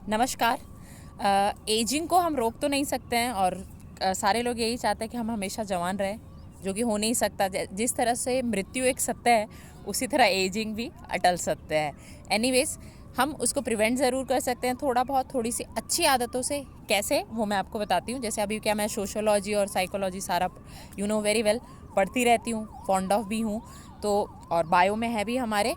नमस्कार। एजिंग को हम रोक तो नहीं सकते हैं और सारे लोग यही चाहते हैं कि हम हमेशा जवान रहें, जो कि हो नहीं सकता। जिस तरह से मृत्यु एक सत्य है, उसी तरह एजिंग भी अटल सत्य है। एनीवेज, हम उसको प्रिवेंट ज़रूर कर सकते हैं थोड़ा बहुत, थोड़ी सी अच्छी आदतों से। कैसे, वो मैं आपको बताती हूँ। जैसे अभी क्या, मैं सोशोलॉजी और साइकोलॉजी सारा वेरी वेल पढ़ती रहती हूँ, फॉन्ड ऑफ भी हूँ। तो और बायो में है भी हमारे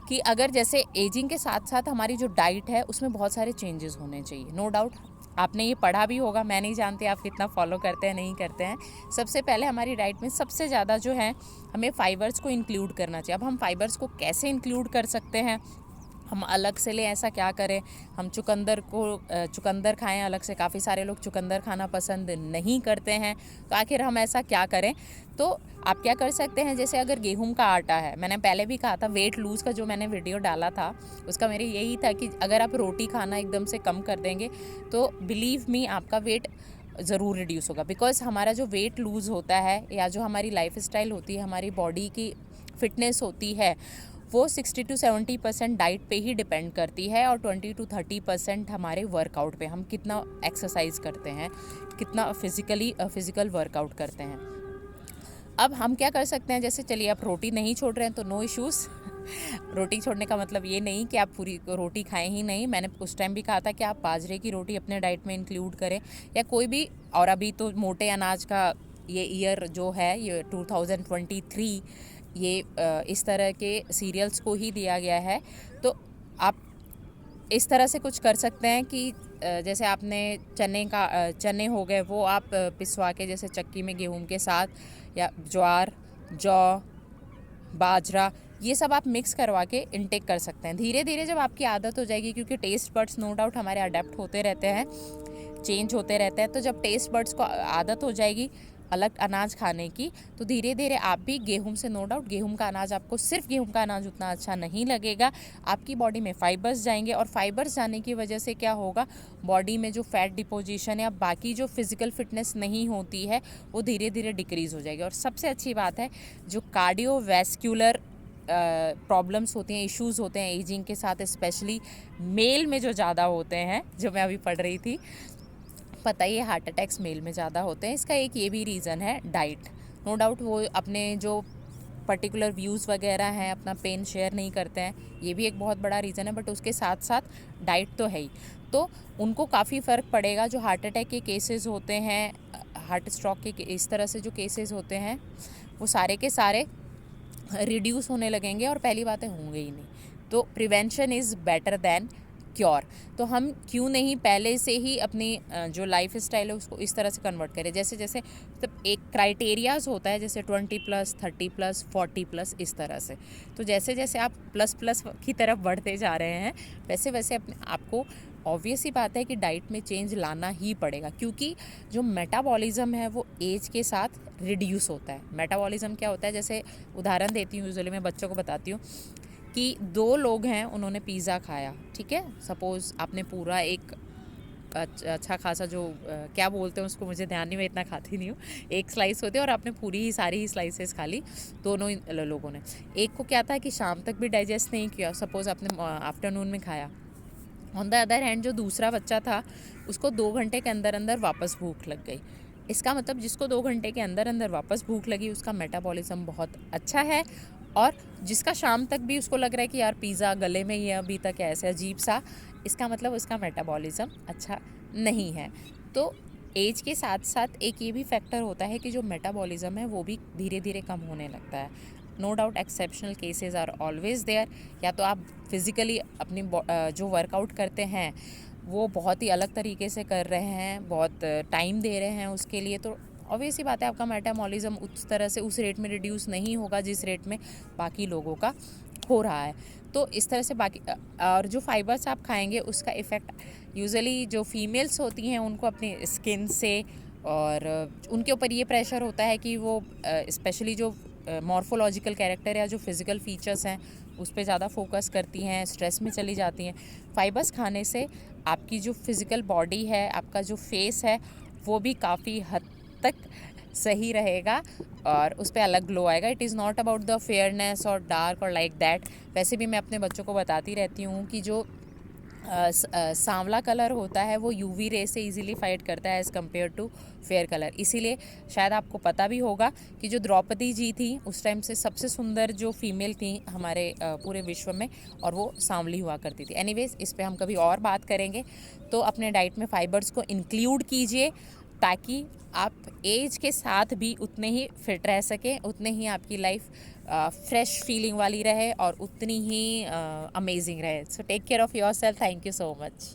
कि अगर जैसे एजिंग के साथ साथ हमारी जो डाइट है उसमें बहुत सारे चेंजेस होने चाहिए। नो डाउट आपने ये पढ़ा भी होगा, मैं नहीं जानती आप कितना फॉलो करते हैं नहीं करते हैं। सबसे पहले हमारी डाइट में सबसे ज़्यादा जो है, हमें फाइबर्स को इंक्लूड करना चाहिए। अब हम फाइबर्स को कैसे इंक्लूड कर सकते हैं? हम अलग से लें, ऐसा क्या करें? हम चुकंदर खाएं अलग से। काफ़ी सारे लोग चुकंदर खाना पसंद नहीं करते हैं, तो आखिर हम ऐसा क्या करें? तो आप क्या कर सकते हैं, जैसे अगर गेहूं का आटा है, मैंने पहले भी कहा था, वेट लूज़ का जो मैंने वीडियो डाला था उसका मेरे यही था कि अगर आप रोटी खाना एकदम से कम कर देंगे तो बिलीव मी आपका वेट ज़रूर रिड्यूस होगा। बिकॉज़ हमारा जो वेट लूज़ होता है या जो हमारी लाइफ स्टाइल होती है, हमारी बॉडी की फिटनेस होती है, वो 60 to 70% डाइट पे ही डिपेंड करती है और 20 to 30% हमारे वर्कआउट पे, हम कितना एक्सरसाइज करते हैं, कितना फिज़िकल वर्कआउट करते हैं। अब हम क्या कर सकते हैं, जैसे चलिए आप रोटी नहीं छोड़ रहे हैं तो नो इश्यूज़। रोटी छोड़ने का मतलब ये नहीं कि आप पूरी रोटी खाएं ही नहीं। मैंने उस टाइम भी कहा था कि आप बाजरे की रोटी अपने डाइट में इंक्लूड करें या कोई भी। और अभी तो मोटे अनाज का ये ईयर जो है, ये 2023, ये इस तरह के सीरियल्स को ही दिया गया है। तो आप इस तरह से कुछ कर सकते हैं कि जैसे आपने चने हो गए, वो आप पिसवा के, जैसे चक्की में गेहूं के साथ, या ज्वार, जौ, बाजरा, ये सब आप मिक्स करवा के इनटेक कर सकते हैं। धीरे धीरे जब आपकी आदत हो जाएगी, क्योंकि टेस्ट बड्स नो डाउट हमारे अडेप्ट होते रहते हैं, चेंज होते रहते हैं, तो जब टेस्ट बड्स को आदत हो जाएगी अलग अनाज खाने की, तो धीरे धीरे आप भी गेहूं से, नो डाउट गेहूं का अनाज आपको, सिर्फ गेहूं का अनाज उतना अच्छा नहीं लगेगा। आपकी बॉडी में फाइबर्स जाएंगे और फाइबर्स जाने की वजह से क्या होगा, बॉडी में जो फैट डिपोजिशन या बाकी जो फिजिकल फिटनेस नहीं होती है वो धीरे धीरे डिक्रीज़ हो जाएगी। और सबसे अच्छी बात है, जो कार्डियोवैस्कुलर प्रॉब्लम्स होती हैं, इश्यूज़ होते हैं एजिंग के साथ, स्पेशली मेल में जो ज़्यादा होते हैं, जो मैं अभी पढ़ रही थी, पता ही है हार्ट अटैक्स मेल में ज़्यादा होते हैं। इसका एक ये भी रीज़न है डाइट। नो डाउट वो अपने जो पर्टिकुलर व्यूज़ वगैरह हैं, अपना पेन शेयर नहीं करते हैं, ये भी एक बहुत बड़ा रीज़न है। बट उसके साथ साथ डाइट तो है ही, तो उनको काफ़ी फ़र्क पड़ेगा। जो हार्ट अटैक के केसेस होते हैं, हार्ट स्ट्रोक के इस तरह से जो केसेस होते हैं, वो सारे के सारे रिड्यूस होने लगेंगे और पहली बातें होंगे ही नहीं। तो prevention is better than cure. तो हम क्यों नहीं पहले से ही अपनी जो लाइफ स्टाइल है उसको इस तरह से कन्वर्ट करें। जैसे जैसे मतलब एक क्राइटेरियाज होता है, जैसे 20+, 30+, 40+, इस तरह से। तो जैसे जैसे आप प्लस प्लस की तरफ बढ़ते जा रहे हैं, वैसे वैसे अपने आपको, ऑब्वियस ही बात है कि डाइट में चेंज लाना ही पड़ेगा, क्योंकि जो मेटाबॉलिज्म है वो एज के साथ रिड्यूस होता है। मेटाबॉलिज्म क्या होता है, जैसे उदाहरण देती हूँ, यूजुअली मैं बच्चों को बताती हूँ कि 2 लोग हैं, उन्होंने पिज़्ज़ा खाया, ठीक है, सपोज़ आपने पूरा एक अच्छा खासा जो क्या बोलते हैं उसको, मुझे ध्यान नहीं, मैं इतना खाती नहीं हूँ, एक स्लाइस होती है और आपने पूरी ही सारी ही स्लाइसेस खा ली दोनों लोगों ने। एक को क्या था कि शाम तक भी डाइजेस्ट नहीं किया, सपोज़ आपने आफ्टरनून में खाया। ऑन द अदर हैंड जो दूसरा बच्चा था, उसको 2 घंटे के अंदर अंदर वापस भूख लग गई। इसका मतलब जिसको 2 घंटे के अंदर अंदर वापस भूख लगी, उसका मेटाबॉलिज्म बहुत अच्छा है। और जिसका शाम तक भी उसको लग रहा है कि यार पिज़्ज़ा गले में ही है अभी तक, ऐसे अजीब सा, इसका मतलब उसका मेटाबॉलिज्म अच्छा नहीं है। तो एज के साथ साथ एक ये भी फैक्टर होता है कि जो मेटाबॉलिज्म है वो भी धीरे धीरे कम होने लगता है। No doubt exceptional cases are always there. या तो आप फिज़िकली अपनी जो वर्कआउट करते हैं वो बहुत ही अलग तरीके से कर रहे हैं, बहुत टाइम दे रहे हैं उसके लिए, तो ऑब्वियस ही बात है आपका मेटाबॉलिज्म उस तरह से, उस रेट में रिड्यूस नहीं होगा जिस रेट में बाकी लोगों का हो रहा है। तो इस तरह से बाकी और जो फाइबर्स आप खाएंगे उसका इफ़ेक्ट यूजुअली जो फीमेल्स होती हैं उनको अपनी स्किन से, और उनके ऊपर ये प्रेशर होता है कि वो स्पेशली जो मॉर्फोलॉजिकल कैरेक्टर या जो फिज़िकल फीचर्स हैं उस पर ज़्यादा फोकस करती हैं, स्ट्रेस में चली जाती हैं। फाइबर्स खाने से आपकी जो फिज़िकल बॉडी है, आपका जो फेस है, वो भी काफ़ी हद तक सही रहेगा और उस पर अलग ग्लो आएगा। It is not about the fairness और डार्क और लाइक दैट। वैसे भी मैं अपने बच्चों को बताती रहती हूँ कि जो सांवला कलर होता है वो यूवी रे से इजीली फाइट करता है as compared to fair colour. इसीलिए शायद आपको पता भी होगा कि जो द्रौपदी जी थी उस टाइम से सबसे सुंदर जो फीमेल थी हमारे पूरे विश्व में, और वो सांवली हुआ करती थी। एनीवेज, इस पे हम कभी और बात करेंगे। तो अपने डाइट में फाइबर्स को इंक्लूड कीजिए ताकि आप एज के साथ भी उतने ही फिट रह सकें, उतने ही आपकी लाइफ फ्रेश फीलिंग वाली रहे और उतनी ही अमेजिंग रहे। So take care of yourself. Thank you so much.